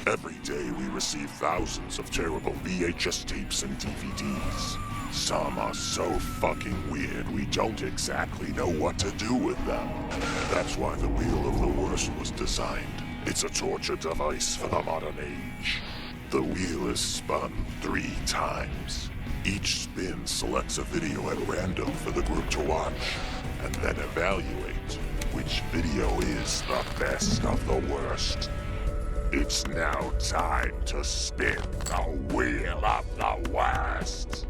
Every day we receive thousands of terrible VHS tapes and DVDs. Some are so fucking weird we don't exactly know what to do with them. That's why the Wheel of the Worst was designed. It's a torture device for the modern age. The wheel is spun 3 times. Each spin selects a video at random for the group to watch, and then evaluate which video is the best of the worst. It's now time to spin the Wheel of the Worst.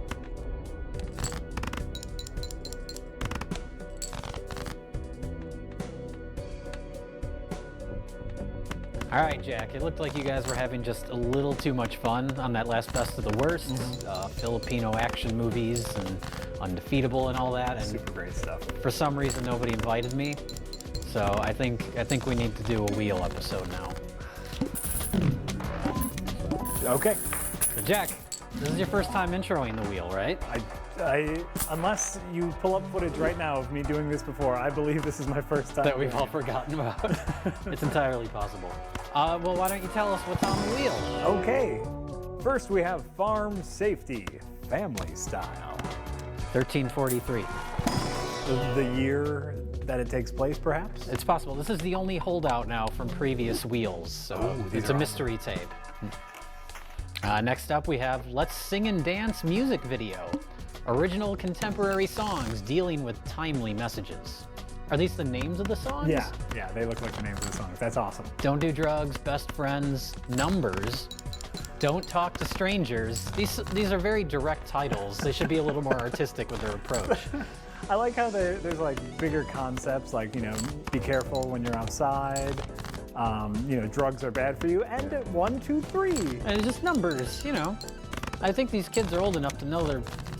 All right, Jack, it looked like you guys were having just a little too much fun on that last Best of the Worst. Filipino action movies and Undefeatable and all that. And super great stuff. For some reason, nobody invited me. So I think we need to do a wheel episode now. Okay. So Jack, this is your first time introing the wheel, right? Unless you pull up footage right now of me doing this before, I believe this is my first time. That we've all forgotten about. It's entirely possible. Well, why don't you tell us what's on the wheel? Okay. First, we have Farm Safety, Family Style. 1343. The year that it takes place, perhaps? It's possible. This is the only holdout now from previous wheels, so it's a mystery tape. Next up, we have Let's Sing and Dance music video. Original contemporary songs dealing with timely messages. Are these the names of the songs? Yeah, they look like the names of the songs. That's awesome. Don't Do Drugs, Best Friends, Numbers, Don't Talk to Strangers. These are very direct titles. They should be a little more artistic with their approach. I like how there's like bigger concepts, like, you know, be careful when you're outside. You know, drugs are bad for you, and 1, 2, 3. And just numbers, you know. I think these kids are old enough to know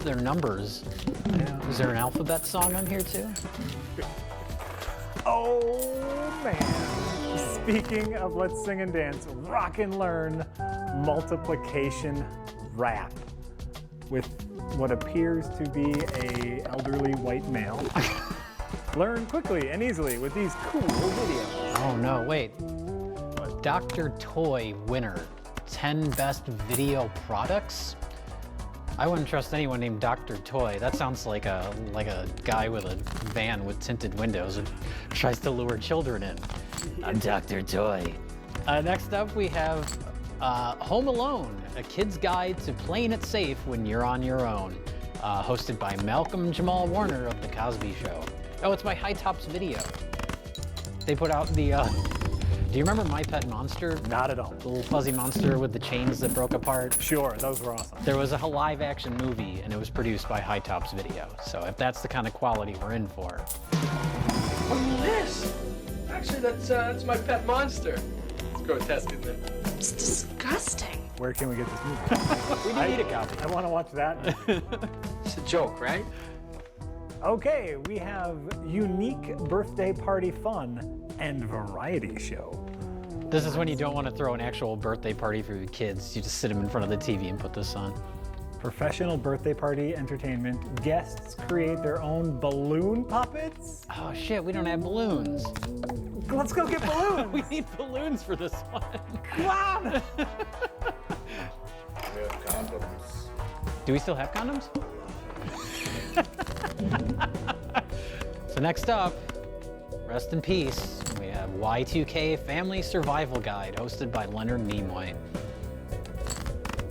their numbers. Yeah. Is there an alphabet song on here too? Oh man! Speaking of Let's Sing and Dance, rock and learn multiplication rap with what appears to be a elderly white male. Learn quickly and easily with these cool videos. Oh no, wait. Dr. Toy winner, 10 best video products? I wouldn't trust anyone named Dr. Toy. That sounds like a guy with a van with tinted windows and tries to lure children in. I'm Dr. Toy. Next up, we have Home Alone, a kid's guide to playing it safe when you're on your own. Hosted by Malcolm Jamal Warner of The Cosby Show. Oh, it's by High Tops Video. They put out the, do you remember My Pet Monster? Not at all. The little fuzzy monster with the chains that broke apart? Sure, those were awesome. There was a live action movie and it was produced by High Tops Video. So if that's the kind of quality we're in for. What's this? Actually, that's my pet monster. It's grotesque, isn't it? It's disgusting. Where can we get this movie? We need a copy. I want to watch that. It's a joke, right? Okay, we have unique birthday party fun and variety show. This is when you don't want to throw an actual birthday party for your kids. You just sit them in front of the TV and put this on. Professional birthday party entertainment. Guests create their own balloon puppets. Oh shit, we don't have balloons. Let's go get balloons. We need balloons for this one. Come on. We have condoms. Do we still have condoms? So next up, rest in peace, we have Y2K Family Survival Guide, hosted by Leonard Nimoy.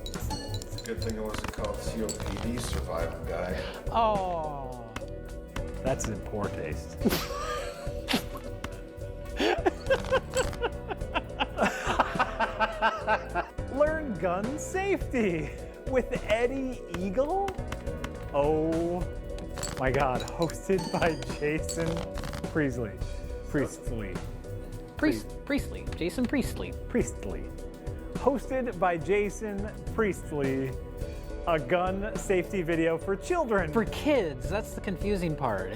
It's a good thing it wasn't called COPD Survival Guide. Oh. That's in poor taste. Learn gun safety with Eddie Eagle. Oh my God, hosted by Jason Priestley. Jason Priestley. Hosted by Jason Priestley, a gun safety video for children. For kids, that's the confusing part.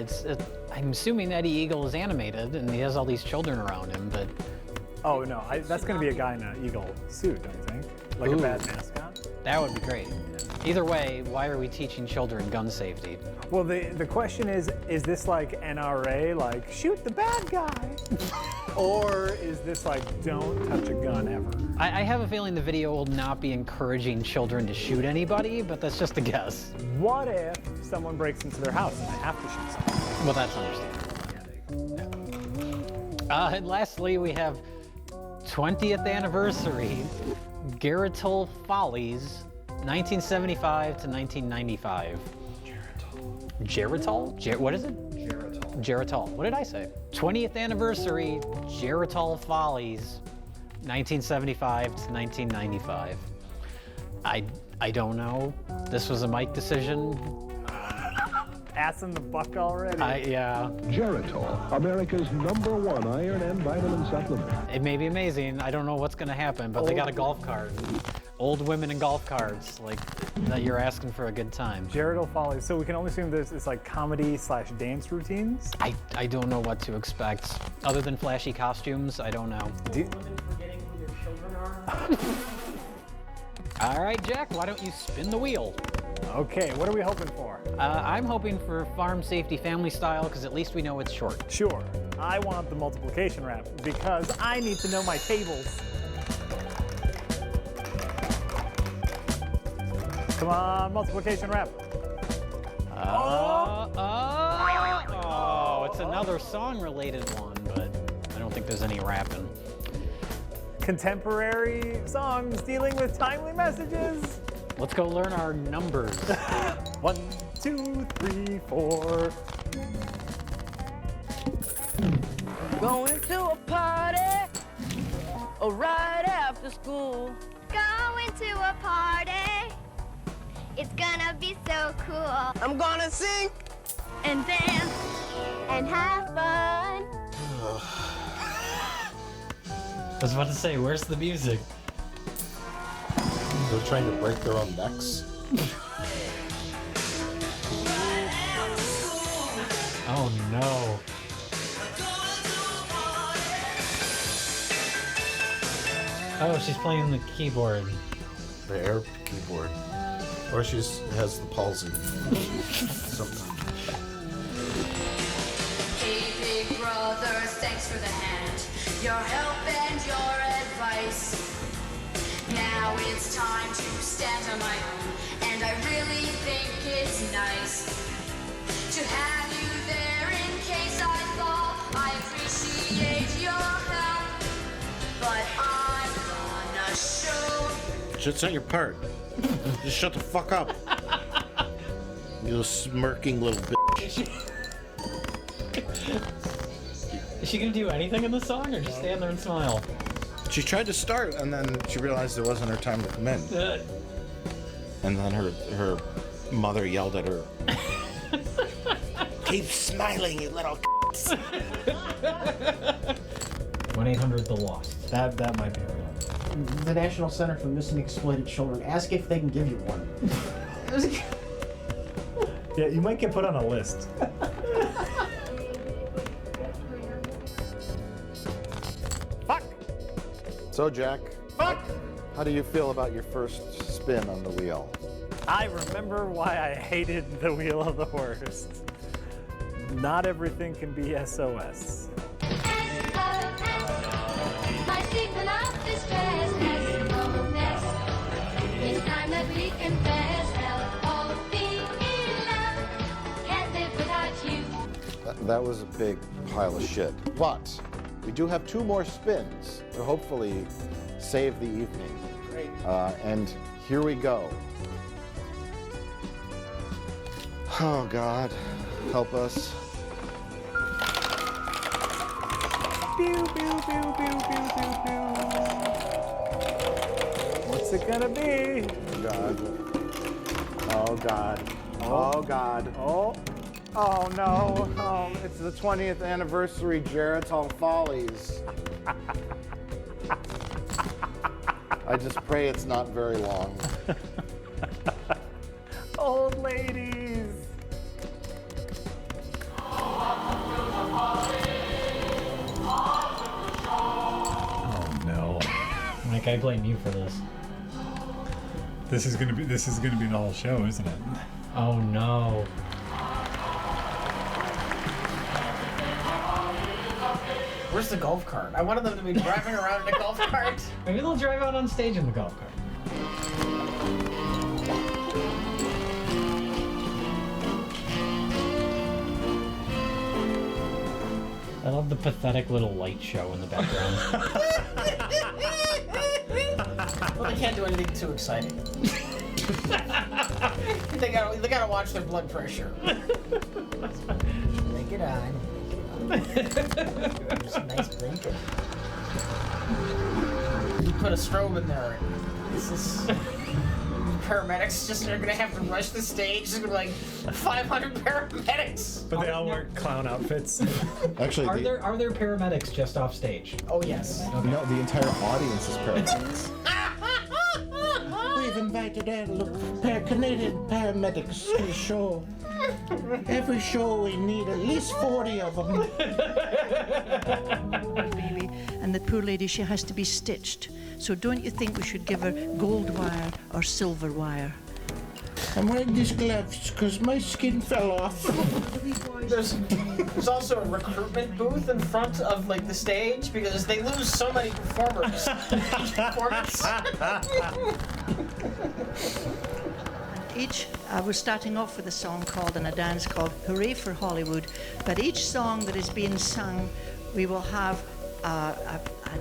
I'm assuming Eddie Eagle is animated and he has all these children around him, but... Oh no, that's gonna be a guy in an eagle suit, don't you think? Like a bad mascot? That would be great. Either way, why are we teaching children gun safety? Well, the question is this like NRA, like shoot the bad guy? Or is this like don't touch a gun ever? I have a feeling the video will not be encouraging children to shoot anybody, but that's just a guess. What if someone breaks into their house and they have to shoot someone? Well, that's understandable. And lastly, we have 20th anniversary, Geritol Follies, 1975 to 1995. Geritol? What is it? Geritol. What did I say? 20th anniversary, Geritol Follies, 1975 to 1995. I don't know. This was a Mike decision. Ass in the buck already. Yeah. Geritol, America's #1 iron and vitamin supplement. It may be amazing. I don't know what's going to happen, but they got a golf cart. Old women and golf carts, like that you're asking for a good time. Geritol Follies. So we can only assume there's this like comedy/dance routines. I don't know what to expect. Other than flashy costumes, I don't know. Women forgetting who their children are. All right, Jack, why don't you spin the wheel? Okay, what are we hoping for? I'm hoping for farm safety family style, because at least we know it's short. Sure. I want the multiplication rap because I need to know my tables. Come on, multiplication rap. It's another song-related one, but I don't think there's any rapping. Contemporary songs dealing with timely messages. Let's go learn our numbers. 1, 2, 3, 4. Going to a party right after school. Going to a party. It's gonna be so cool. I'm gonna sing And dance and have fun. I was about to say, where's the music? They're trying to break their own necks. Oh no. Oh, she's playing the keyboard. The air keyboard. Or she has the palsy. Sometimes. Hey, big brothers, thanks for the hand, your help and your advice. Now it's time to stand on my own, and I really think it's nice to have you there in case I fall. I appreciate your help, but I'm gonna show. It's not your part. Just shut the fuck up. You little smirking little bitch. Is she gonna do anything in the song or just stand there and smile? She tried to start and then she realized it wasn't her time to come in. And then her mother yelled at her. Keep smiling, you little 1-800-THE-LOST. That might be real. The National Center for Missing and Exploited Children. Ask if they can give you one. Yeah, you might get put on a list. Fuck! So, Jack, Fuck! how do you feel about your first spin on the wheel? I remember why I hated the Wheel of the Worst. Not everything can be SOS. My signal of distress has no mess. It's time that we confess L-O-V-E love. Can't live without you. That was a big pile of shit. But we do have 2 more spins to hopefully save the evening. Great. And here we go. Oh, God, help us. Pew, pew, pew, pew, pew, pew, pew. What's it gonna be? God. Oh, God. Oh, God. Oh. Oh, no. Oh, it's the 20th anniversary Geritol Follies. I just pray it's not very long. Old ladies. Oh no. Mike, I blame you for this. This is gonna be the whole show, isn't it? Oh no. Where's the golf cart? I wanted them to be driving around in a golf cart. Maybe they'll drive out on stage in the golf cart. I love the pathetic little light show in the background. Well, they can't do anything too exciting. They gotta watch their blood pressure. Make it on. There's a nice blinker. You put a strobe in there. This is... Paramedics just are gonna have to rush the stage. There's gonna be like 500 paramedics. But they all wear clown outfits. Actually, Are there paramedics just off stage? Oh yes. Okay. no, the entire audience is paramedics. We've invited Canadian paramedics to the show. Every show we need at least 40 of them. Baby, and the poor lady, she has to be stitched. So don't you think we should give her gold wire or silver wire? I'm wearing these gloves because my skin fell off. There's also a recruitment booth in front of like the stage because they lose so many performers. Each performance. We're starting off with a song called and a dance called Hooray for Hollywood. But each song that is being sung, we will have a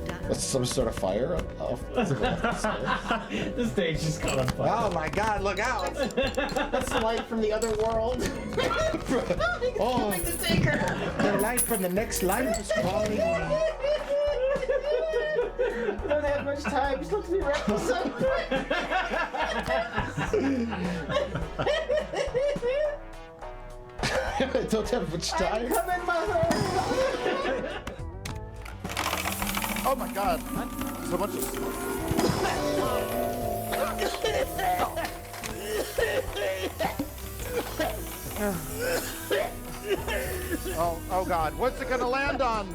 dance. That's some sort of fire off The stage just caught on fire. Oh my God, look out! That's the light from the other world. Oh, Like the taker. the light from the next life is calling me. I don't have much time. You're supposed to be wrapping somewhere. I don't have much time. Come in, mother. Oh my God! So much. Oh God! What's it gonna land on?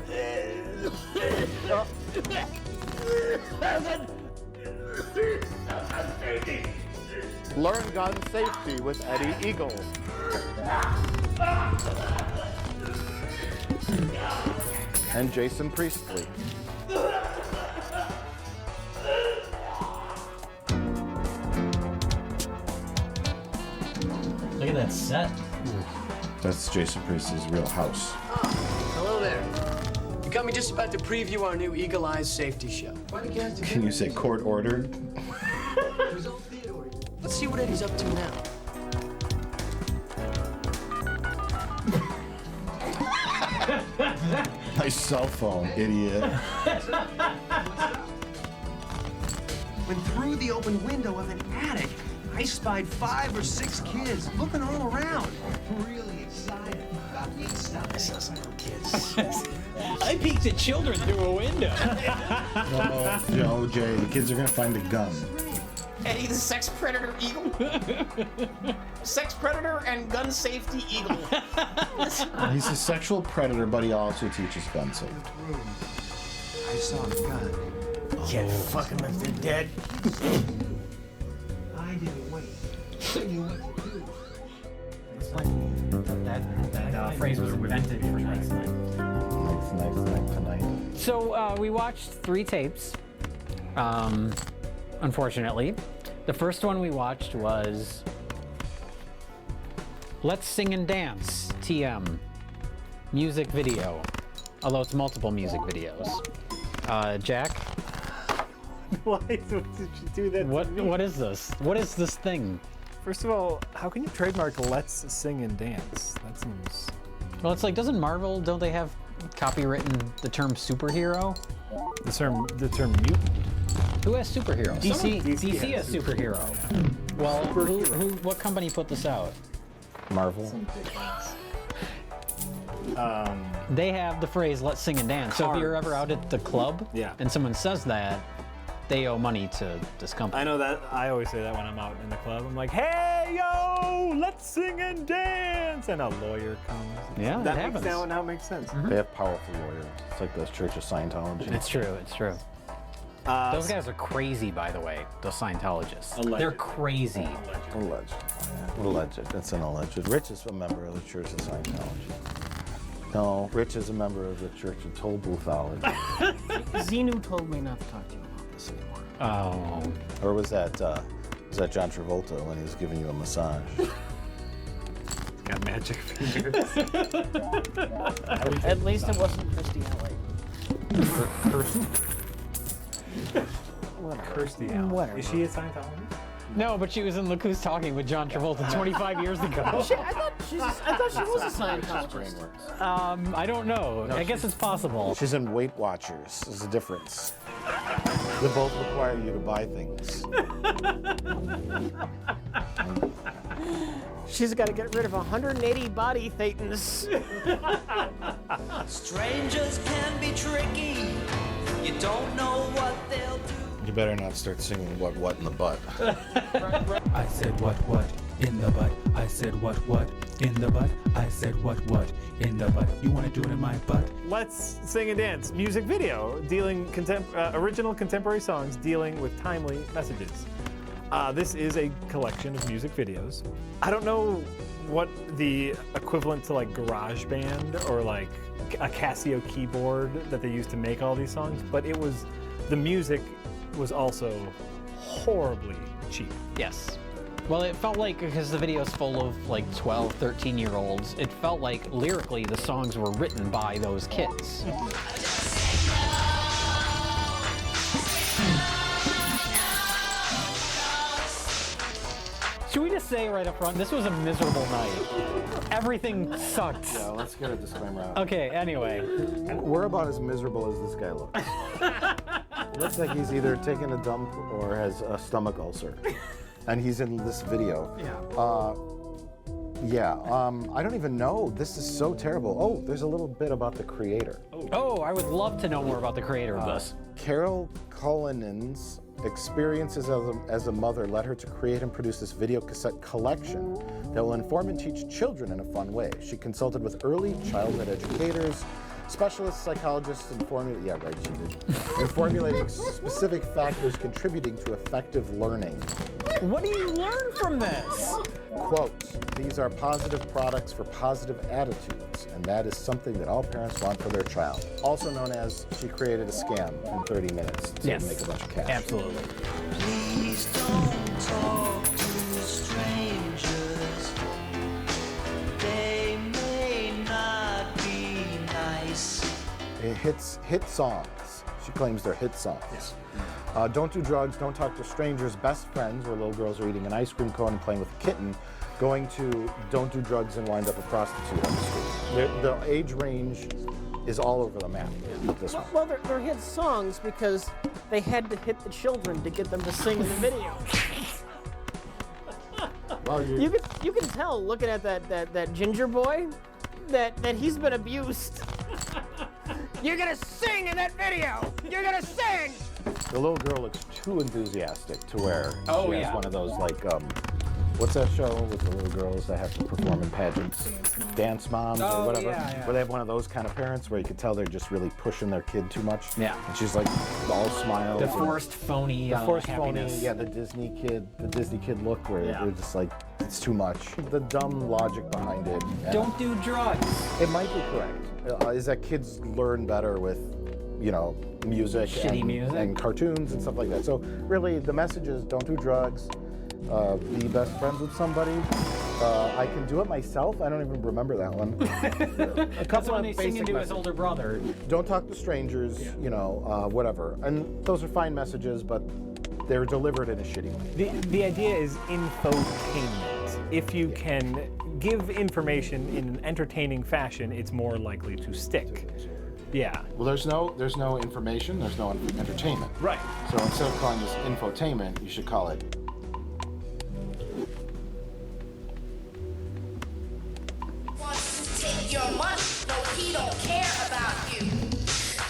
Learn gun safety with Eddie Eagle. And Jason Priestley. that set? That's Jason Priestley's real house. Hello there. You got me just about to preview our new Eagle Eyes safety show. Can you say court ordered? Let's see what Eddie's up to now. My cell phone, idiot. When through the open window of an attic, I spied 5 or 6 kids looking all around. Really excited about me stuff. This sounds like kids. I peeked at children through a window. No, Jay, the kids are gonna find a gun. Eddie the sex predator eagle. Sex predator and gun safety eagle. He's a sexual predator, but he also teaches gun safety. I saw a gun. Can't fuck him if they're dead. I didn't wait. I knew what to do. It's like that phrase was invented for nice night. Nice tonight. So we watched 3 tapes. Unfortunately, the first one we watched was Let's Sing and Dance, TM, music video. Although it's multiple music videos. Jack? Why did you do that? What is this? What is this thing? First of all, how can you trademark Let's Sing and Dance? That seems... Well, it's like, don't they have copywritten the term superhero? The term mutant? Who has superhero? DC has superhero. Yeah. Well, what company put this out? Marvel. They have the phrase "Let's sing and dance." So if you're ever out at the club, and someone says that, they owe money to this company. I know that. I always say that when I'm out in the club. I'm like, "Hey, yo, let's sing and dance," and a lawyer comes. Yeah, that happens. Now it makes sense. They have powerful lawyers. It's like the Church of Scientology. It's true. It's true. Those guys are crazy, by the way. Those Scientologists. Alleged. They're crazy. Alleged. That's an alleged. Rich is a member of the Church of Scientology. No, Rich is a member of the Church of Tollboothology. Xenu told me not to talk to you about this anymore. Oh. Or was that John Travolta when he was giving you a massage? Got magic fingers. At least it wasn't Christy Alley. Kirstie Alley. Whatever. Is she a Scientologist? No, but she was in Look Who's Talking with John Travolta 25 years ago. I thought she was a Scientologist. I don't know. I guess it's possible. She's in Weight Watchers. There's a difference. They both require you to buy things. She's got to get rid of 180 body thetans. Strangers can be tricky. You don't know what they'll do. You better not start singing what in the butt. I said what in the butt. I said what in the butt. I said what in the butt. You want to do it in my butt? Let's Sing and Dance music video dealing original contemporary songs dealing with timely messages. This is a collection of music videos. I don't know what the equivalent to like GarageBand or like a Casio keyboard that they used to make all these songs, but the music was also horribly cheap. Yes. Well, it felt like, because the video's full of like 12, 13-year-olds, it felt like lyrically the songs were written by those kids. Should we just say right up front, this was a miserable night. Everything sucked. Yeah, let's get a disclaimer out. Okay, anyway. We're about as miserable as this guy looks. Looks like he's either taking a dump or has a stomach ulcer. And he's in this video. Yeah. I don't even know. This is so terrible. Oh, there's a little bit about the creator. Oh, I would love to know more about the creator of this. Carol Cullinan's experiences as a mother led her to create and produce this video cassette collection that will inform and teach children in a fun way. She consulted with early childhood educators, specialists, psychologists, and formulating specific factors contributing to effective learning. What do you learn from this? Quote, these are positive products for positive attitudes, and that is something that all parents want for their child. Also known as, she created a scam in 30 minutes to make a bunch of cash. Absolutely. Please don't talk to strangers. hit songs. She claims they're hit songs. Yes. Don't do drugs, don't talk to strangers, best friends, where little girls are eating an ice cream cone and playing with a kitten, going to don't do drugs and wind up a prostitute on the street. The age range is all over the map with this one. Well, they're hit songs because they had to hit the children to get them to sing in the video. Well, you can tell looking at that ginger boy that he's been abused. You're gonna sing in that video. You're gonna sing. The little girl looks too enthusiastic to where Oh, she has yeah. one of those what's that show with the little girls that have to perform in pageants? Dance Moms or whatever. yeah. Where they have one of those kind of parents where you could tell they're just really pushing their kid too much. Yeah. And she's like all smiles. The and forced phony the forced happiness. phony, yeah, the Disney kid look where they're just like, it's too much. The dumb logic behind it. Don't do drugs. It might be correct. Is that kids learn better with, music, Shitty music. and cartoons and stuff like that. So really, the message is don't do drugs. Be best friends with somebody. I can do it myself. I don't even remember that one. A That's couple when of they sing basic into his messages. older brother. Don't talk to strangers. Whatever. And those are fine messages, but they're delivered in a shitty way. The idea is infotainment. If you can give information in an entertaining fashion, it's more likely to stick. Yeah. Well, there's no information. There's no entertainment. Right. So instead of calling this infotainment, you should call it. Wants to take your money, no, he don't care about you.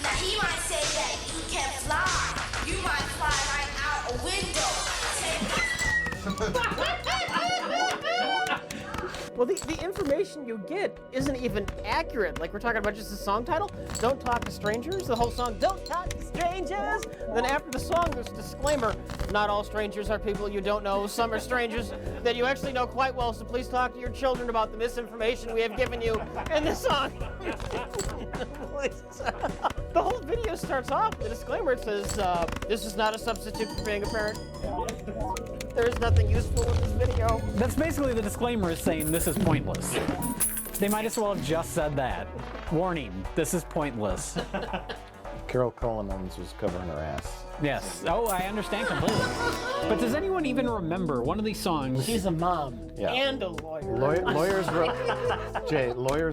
Now he might say that you can fly. You might fly right out a window. Well, the information you get isn't even accurate. Like, we're talking about just the song title, Don't Talk to Strangers. The whole song, Don't Talk to Strangers. Then after the song, there's a disclaimer, not all strangers are people you don't know. Some are strangers that you actually know quite well, so please talk to your children about the misinformation we have given you in this song. The whole video starts off, the disclaimer, it says, this is not a substitute for being a parent. There is nothing useful in this video. That's basically the disclaimer is saying this is pointless. They might as well have just said that. Warning, this is pointless. Carol Cullinans was covering her ass. Yes. Oh, I understand completely. But does anyone even remember one of these songs? She's a mom Yeah. and a lawyer. Lawyers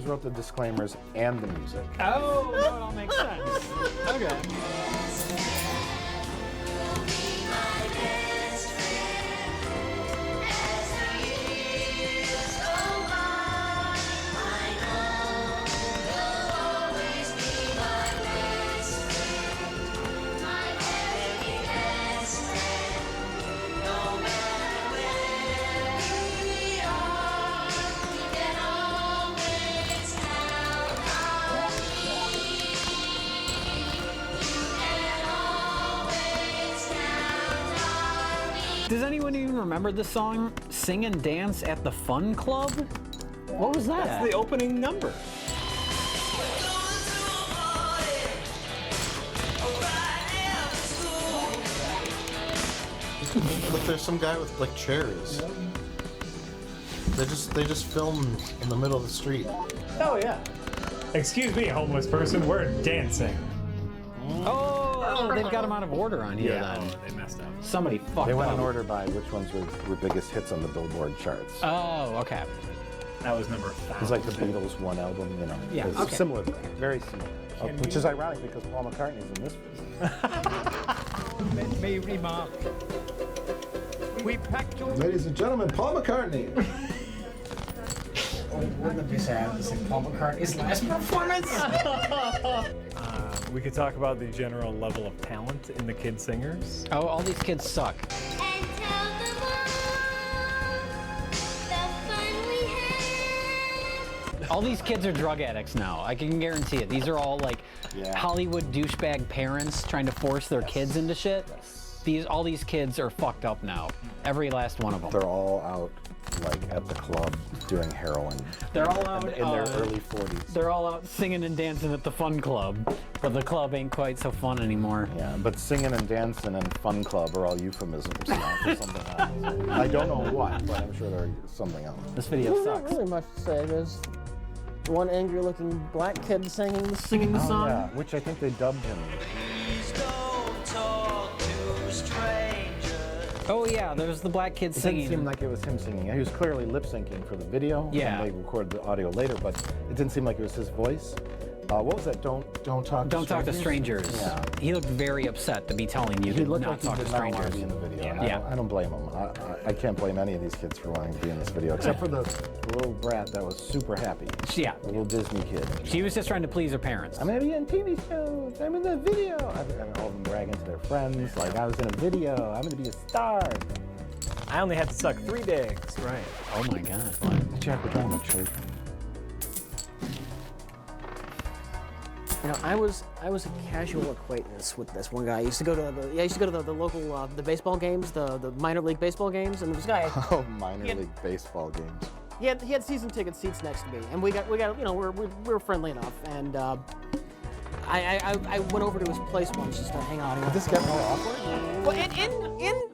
wrote the disclaimers and the music. Oh, no, it all makes sense. Okay. Does anyone even remember the song Sing and Dance at the Fun Club? What was that? That's the opening number. Look, there's some guy with like chairs. They just film in the middle of the street. Oh, yeah. Excuse me, homeless person, we're dancing. Oh, they've got them out of order on here Yeah, then. they messed up. Somebody fucked They went up. in order by which ones were biggest hits on the Billboard charts. Oh, okay. That was number 1,000. It was like the Beatles one album, Yeah, It's okay. similar to that, very similar. Which is ironic because Paul McCartney's in this one. Maybe Mom. We packed your... Ladies and gentlemen, Paul McCartney. Wouldn't it be sad to see Paul McCartney's last performance? We could talk about the general level of talent in the kid singers. Oh, all these kids suck. And tell them all the fun we had. All these kids are drug addicts now. I can guarantee it. These are all like Hollywood douchebag parents trying to force their kids into shit. All these kids are fucked up now. Every last one of them. They're all out like at the club doing heroin. They're all out in their early 40s. They're all out singing and dancing at the fun club, but the club ain't quite so fun anymore. Yeah, but singing and dancing and fun club are all euphemisms now for something else. I don't know what, but I'm sure they're something else. This video There's sucks. not really much to say. There's one angry-looking black kid singing the song. Yeah, which I think they dubbed him. Oh yeah, there's the black kid It singing. didn't seem like it was him singing. He was clearly lip syncing for the video. Yeah. And they recorded the audio later, but it didn't seem like it was his voice. What was that? Don't talk to strangers. Yeah. He looked very upset to be telling you He to looked not like he talk to did not want strangers. to be in the video. Yeah. And I don't blame him. I can't blame any of these kids for wanting to be in this video, except for the little brat that was super happy. Yeah. The little Disney kid. She was just trying to please her parents. I'm gonna be in TV shows. I'm in the video. All of them bragging to their friends, like I was in a video. I'm gonna be a star. I only had to suck 3 dicks. Right. Oh my God. Jack, we're talking about children. You know, I was a casual acquaintance with this one guy. I used to go to the local the baseball games, the minor league baseball games, and this guy. Oh, minor league baseball games. He had season ticket seats next to me, and we got you know we were friendly enough, and I went over to his place once just to hang out. Did this get more awkward? Well,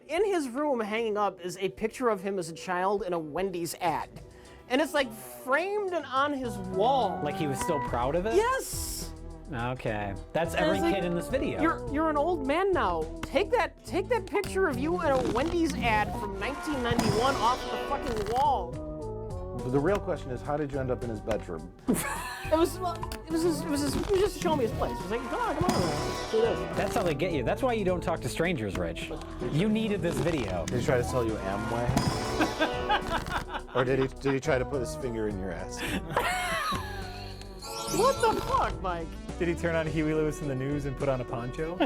in his room hanging up is a picture of him as a child in a Wendy's ad, and it's like framed and on his wall. Like he was still proud of it? Yes. Okay. That's And every it's like, kid in this video. You're an old man now. Take that picture of you in a Wendy's ad from 1991 off the fucking wall. But the real question is, how did you end up in his bedroom? He was just showing me his place. He was like, come on, let's do this. That's how they get you. That's why you don't talk to strangers, Rich. You needed this video. Did he try to sell you Amway? Or did he try to put his finger in your ass? What the fuck, Mike? Did he turn on Huey Lewis in the News and put on a poncho?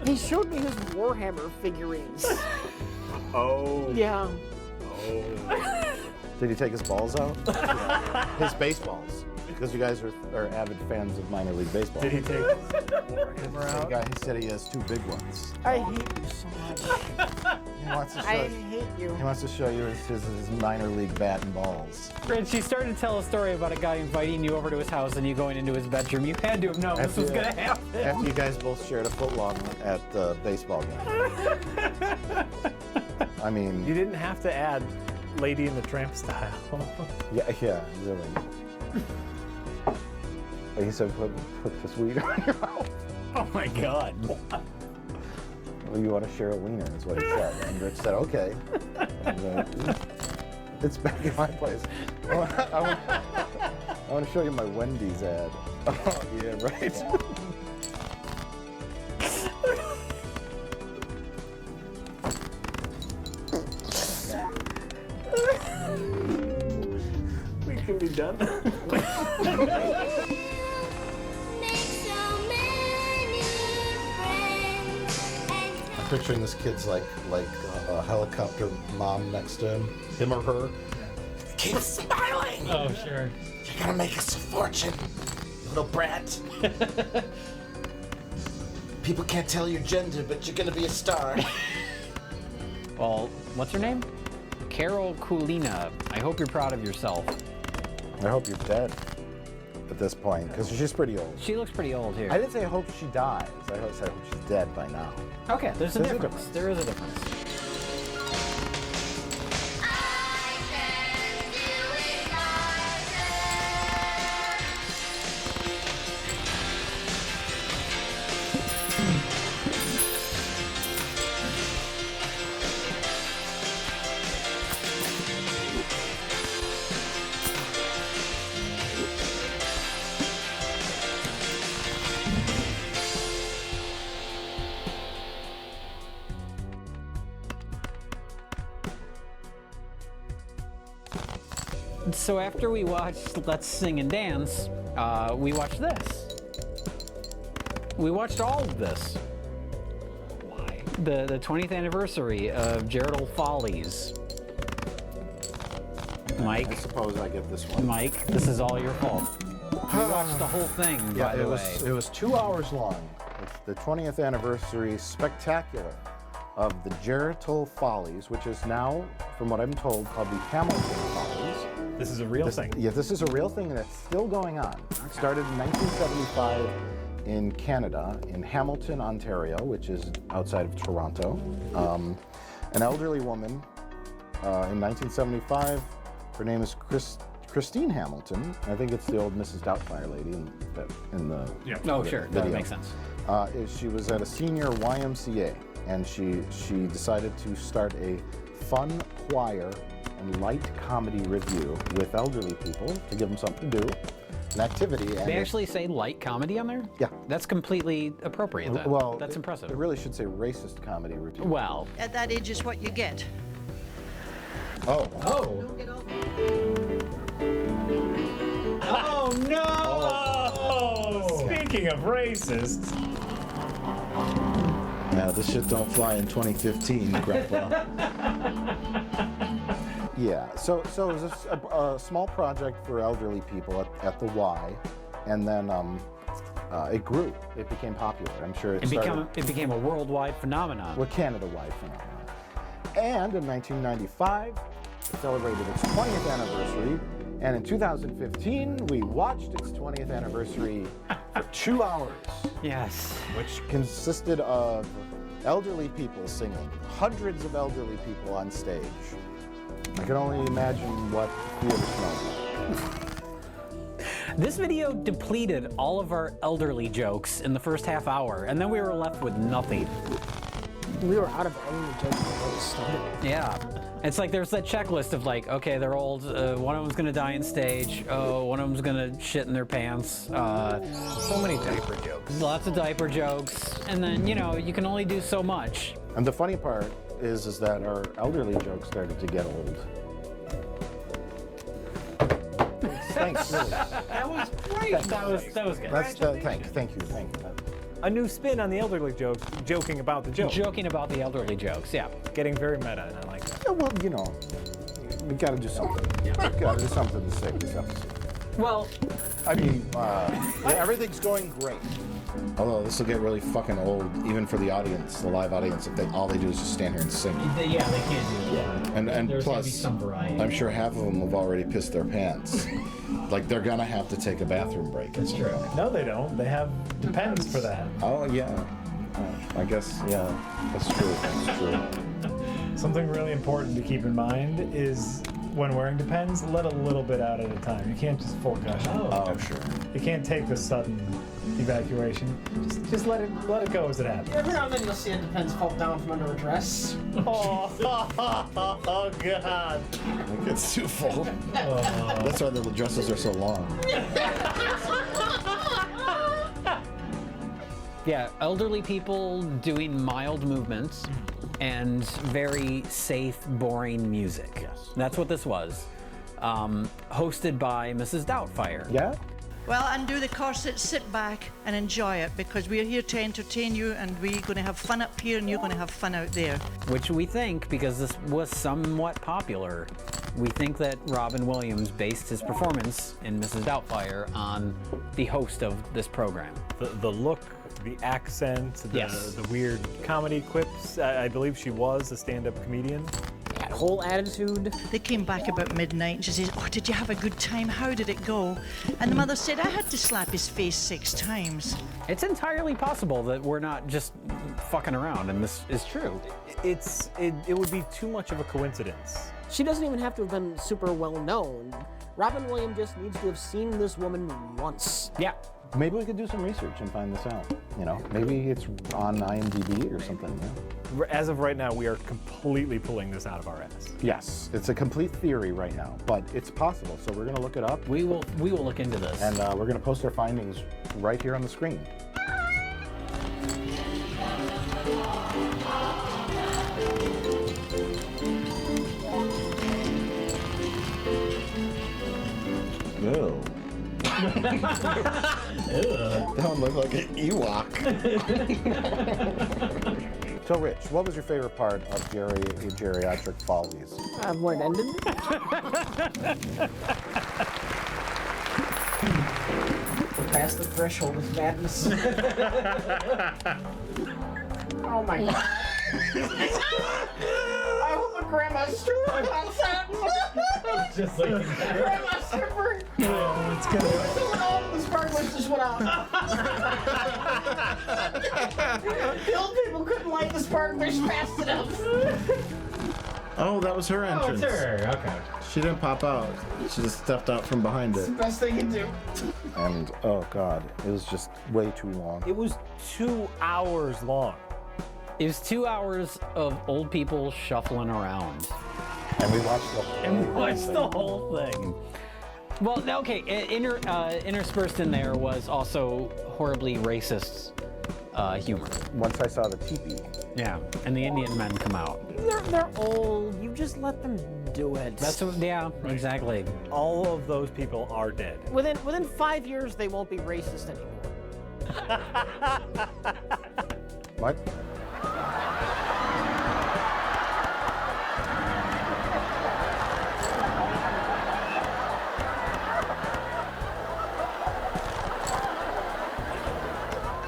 He showed me his Warhammer figurines. Oh. Yeah. Oh. Did he take his balls out? His baseballs. Because you guys are avid fans of minor league baseball. Did he take Warhammer out? The guy, he said he has 2 big ones. I hate you so much. He wants to show, I hate you. He wants to show you his minor league bat and balls. Rich, you started to tell a story about a guy inviting you over to his house and you going into his bedroom. You had to have known this was going to happen. After you guys both shared a footlong at the baseball game. I mean... You didn't have to add Lady in the Tramp style. Yeah, really. Like he said, put this weed on your mouth. Oh my God. Well, you want to share a wiener, is what he said. And Rich said, okay. And, it's back in my place. I want to show you my Wendy's ad. Oh, yeah, right. We can be done. I'm picturing this kid's like a helicopter mom next to him or her. Keep smiling! Oh, sure. You're gonna make us a fortune, little brat. People can't tell your gender, but you're gonna be a star. Well, what's her name? Carol Kulina. I hope you're proud of yourself. I hope you're dead at this point, because she's pretty old. She looks pretty old here. I didn't say I hope she dies. I said I hope she's dead by now. Okay, there's a difference. There is a difference. So after we watched Let's Sing and Dance, we watched this. We watched all of this. Why? The 20th anniversary of Geraldal Follies. Mike. I suppose I get this one. Mike, this is all your fault. We watched the whole thing, by the way. It was 2 hours long. It's the 20th anniversary spectacular of the Geraldal Follies, which is now, from what I'm told, called the Hamilton Follies. This is a real thing. Yeah, this is a real thing, and it's still going on. It started in 1975 in Canada, in Hamilton, Ontario, which is outside of Toronto. An elderly woman in 1975, her name is Christine Hamilton, I think it's the old Mrs. Doubtfire lady in the Oh, sure. video. That makes sense. She was at a senior YMCA, and she decided to start a fun choir and light comedy review with elderly people to give them something to do, an activity. They actually say light comedy on there? Yeah. That's completely appropriate, then. Well, that's impressive. It really should say racist comedy review. Well. At that age is what you get. Oh. Oh. Oh no! Oh. Speaking of racist. Now this shit don't fly in 2015, Grandpa. Yeah, so it was a small project for elderly people at the Y, and then it grew. It became popular. I'm sure it became a worldwide phenomenon. Well, Canada-wide phenomenon. And in 1995, it celebrated its 20th anniversary, and in 2015, we watched its 20th anniversary for 2 hours. Yes. Which consisted of elderly people singing, hundreds of elderly people on stage. I can only imagine what theater smelled like. This video depleted all of our elderly jokes in the first half hour, and then we were left with nothing. We were out of elderly jokes before we started. Yeah. It's like there's that checklist of like, okay, they're old, one of them's gonna die on stage, one of them's gonna shit in their pants. So many diaper jokes. Lots of diaper jokes, and then, you know, you can only do so much. And the funny part is that our elderly jokes started to get old. Thanks. That was great. That was good. Thank you. A new spin on the elderly jokes, joking about the jokes. Joking about the elderly jokes, yeah. Getting very meta, and I like that. Yeah, well, you know, we gotta do something. We gotta do something to save this episode. Well, I mean, everything's going great. Although this will get really fucking old, even for the audience, the live audience, if all they do is just stand here and sing. Yeah, they can't do that. And There's gonna plus, be some variety. I'm sure half of them have already pissed their pants. Like they're gonna have to take a bathroom break. That's true. No, they don't. They have Depends for that. Oh yeah. I guess that's true. That's true. Something really important to keep in mind is when wearing Depends, let a little bit out at a time. You can't just full gush. Oh sure. You can't take the sudden evacuation. Just let it go as it happens. Every now and then you'll see a Depends fall down from under a dress. Oh God. It gets too full. That's why the dresses are so long. Yeah, elderly people doing mild movements and very safe, boring music. Yes. That's what this was. Hosted by Mrs. Doubtfire. Yeah? Well, undo the corset, sit back and enjoy it, because we're here to entertain you, and we're going to have fun up here and you're going to have fun out there. Which we think, because this was somewhat popular, we think that Robin Williams based his performance in Mrs. Doubtfire on the host of this program. The look, the accent, the weird comedy quips. I believe she was a stand-up comedian. That whole attitude. They came back about midnight and she says, "Oh, did you have a good time? How did it go?" And the mother said, "I had to slap his face 6 times. It's entirely possible that we're not just fucking around and this is true. It would be too much of a coincidence. She doesn't even have to have been super well known. Robin Williams just needs to have seen this woman once. Yeah. Maybe we could do some research and find this out. You know, maybe it's on IMDb or something. Yeah. As of right now, we are completely pulling this out of our ass. Yes, it's a complete theory right now, but it's possible. So we're gonna look it up. We will look into this. And we're gonna post our findings right here on the screen. Ew. That one looked like an Ewok. So, Rich, what was your favorite part of Geriatric Follies? When it ended. Past the threshold of madness. Oh my God. I hope the grandma's stripping outside. Just like Grandma's stripping. Oh, it's good. The sparklers just went out. The old people couldn't light the sparklers fast enough. Oh, that was her entrance. Oh, it's her. Okay. She didn't pop out. She just stepped out from behind It's the it. best they can do. And oh god, it was just way too long. It was 2 hours long. It was 2 hours of old people shuffling around. And we watched the whole thing. Well, okay, interspersed in there was also horribly racist humor. Once I saw the teepee. Yeah, and the Indian men come out. They're old. You just let them do it. That's what, yeah, exactly. All of those people are dead. Within 5 years, they won't be racist anymore. What?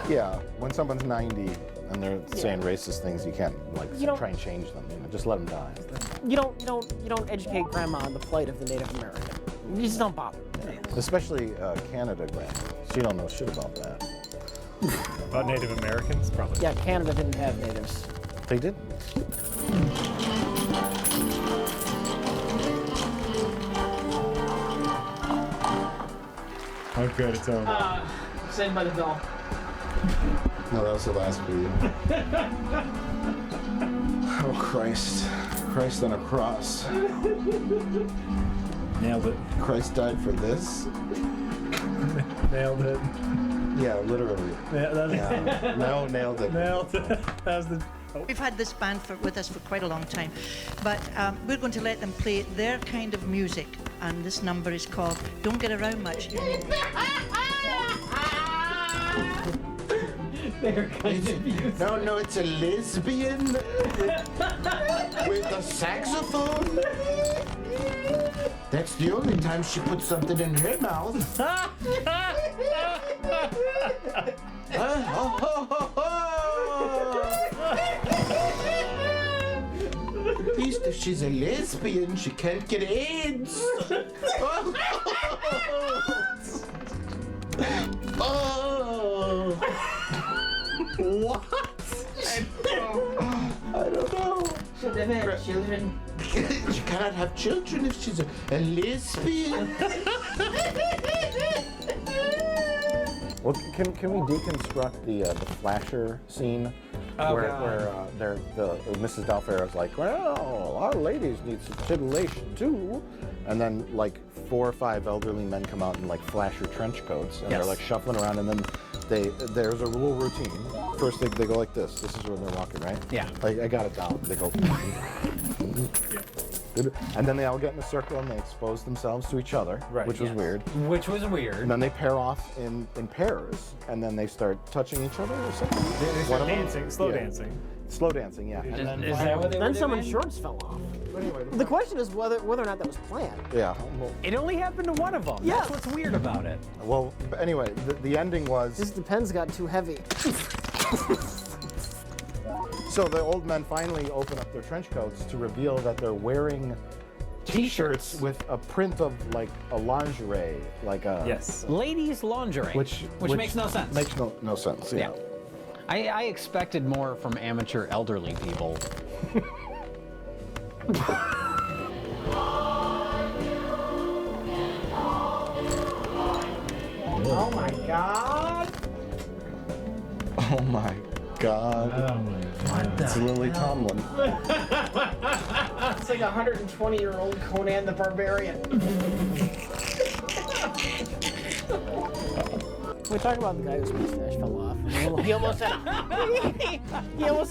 Yeah, when someone's 90 and they're saying racist things, you can't like try and change them. You know, just let them die. You don't educate grandma on the plight of the Native American. You just don't bother. Especially Canada grandma. She don't know shit about that. About Native Americans, probably. Yeah, Canada didn't have natives. They did. Oh, good, it's over. Saved by the Bell. No, that was the last beat. Oh, Christ. Christ on a cross. Nailed it. Christ died for this? Nailed it. Yeah, literally. Yeah, no, nailed it. Nailed it. That was the... We've had this band with us for quite a long time, but we're going to let them play their kind of music, and this number is called Don't Get Around Much. Their kind of music. No, it's a lesbian with a saxophone. That's the only time she puts something in her mouth. At least if she's a lesbian, she can't get AIDS. What? I don't know. Should they have children? She cannot have children if she's a lesbian. Well, can we deconstruct the flasher scene where Mrs. Dalfera's like, well, our ladies need some titillation too, and then like 4 or 5 elderly men come out in like flasher trench coats and they're like shuffling around, and then there's a little routine. First they go like this. This is where they're walking, right? Yeah. Like I got it down. They go. And then they all get in a circle and they expose themselves to each other, which was weird. Which was weird. And then they pair off in pairs, and then they start touching each other or something. They start dancing, slow dancing. Slow dancing, yeah. Is that what they were Then doing? someone's shorts fell off. Anyway, The question is whether or not that was planned. yeah. Well, It only happened to one of them. Yeah. That's what's weird about it. well, anyway, the ending was. Just the pens got too heavy. So the old men finally open up their trench coats to reveal that they're wearing T-shirts with a print of like a lingerie, like a Ladies' lingerie, which makes no sense. Makes no sense. Yeah. I expected more from amateur elderly people. Oh my god! Oh my God. Oh my God. It's Lily Tomlin. It's like a 120-year-old Conan the Barbarian. We talk about the guy whose mustache fell off. He almost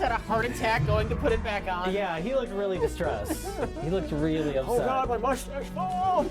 had a heart attack going to put it back on. Yeah, he looked really distressed. He looked really upset. Oh God, my mustache fell off.